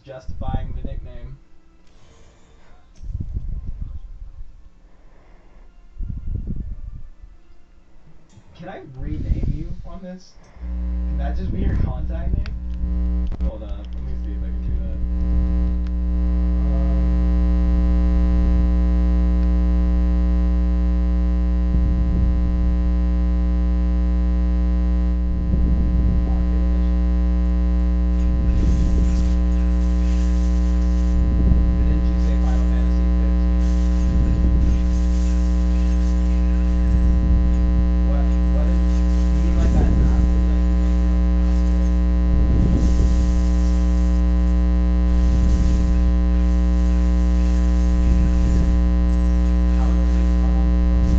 justifying the nickname. Can I rename you on this? Can that just be your contact name? Hold up, let me see if I can do that. Pocket edition? But didn't you say Final Fantasy 15? What did you mean like that app where like you make your own password? How does it come on the phone?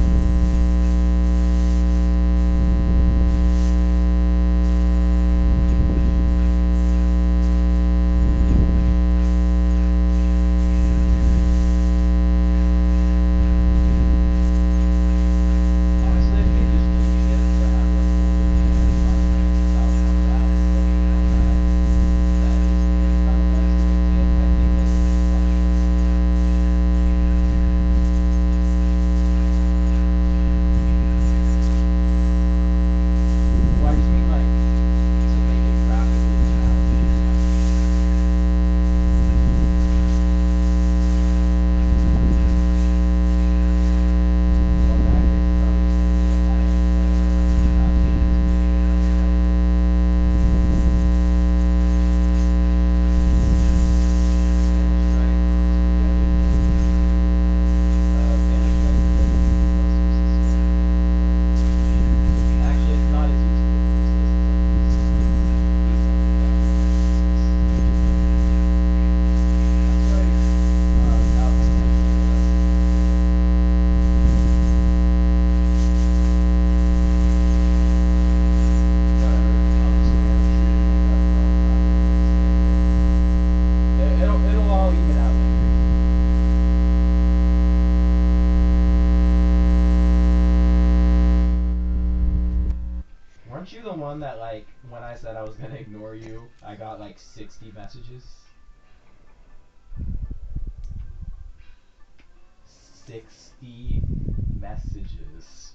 Honestly, if they just changed it to have like older fans Final Fantasy style combat instead of the combat that is in Final Fantasy 15, I think they could make fun of it. Well, I just mean like to make it graphically challenging, you know? Well, in that case, you probably just want to be a high-end player and have games be a bit less crowded. Panda Strike together doesn't do Panda Strike together can be less useless still. Actually, it's not as useless as like these other download instances. That's right. Now I realize that you can do it. Whatever. I'm just gonna treat it like a phone tap and hit save here. It'll all even out later. Weren't you the one that like when I said I was gonna ignore you, I got like 60 messages? 60 messages.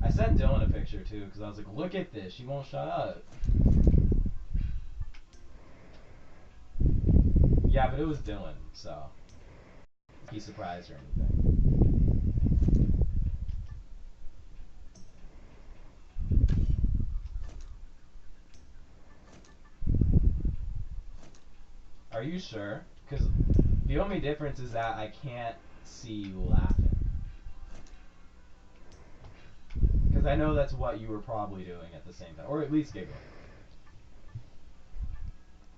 I sent Dylan a picture too because I was like, look at this, she won't shut up. Yeah, but it was Dylan, so he surprised or anything. Are you sure? Because the only difference is that I can't see you laughing. Because I know that's what you were probably doing at the same time, or at least giggling.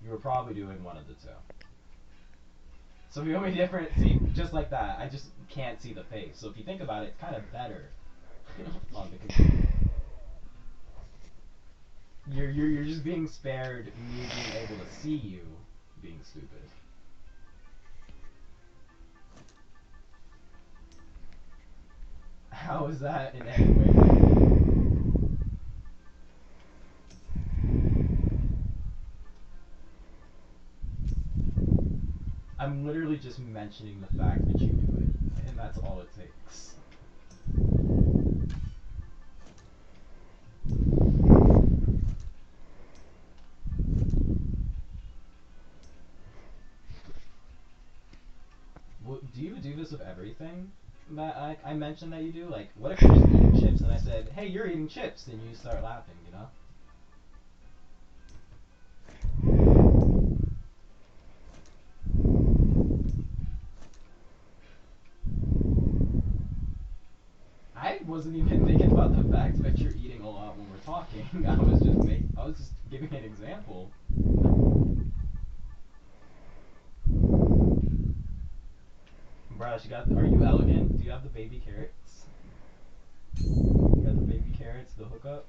You were probably doing one of the two. So the only difference, see, just like that, I just can't see the face. So if you think about it, it's kind of better on the computer. You're just being spared me being able to see you being stupid. How is that in any way negative? I'm literally just mentioning the fact that you do it, and that's all it takes. Well, do you do this with everything that I mentioned that you do? Like, what if you're just eating chips and I said, hey, you're eating chips, then you start laughing, you know? I wasn't even thinking about the fact that you're eating a lot when we're talking. I was just giving an example. Bruh, are you elegant? Do you have the baby carrots? You got the baby carrots, the hookup?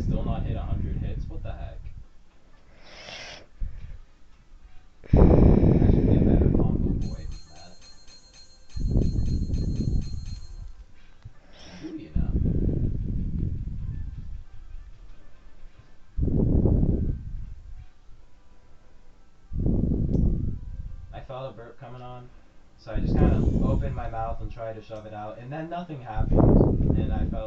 still not hit 100 hits? What the heck? I should be a better combo boy than that. Who do you know? I felt a burp coming on, so I just kind of opened my mouth and tried to shove it out, and then nothing happened, and I felt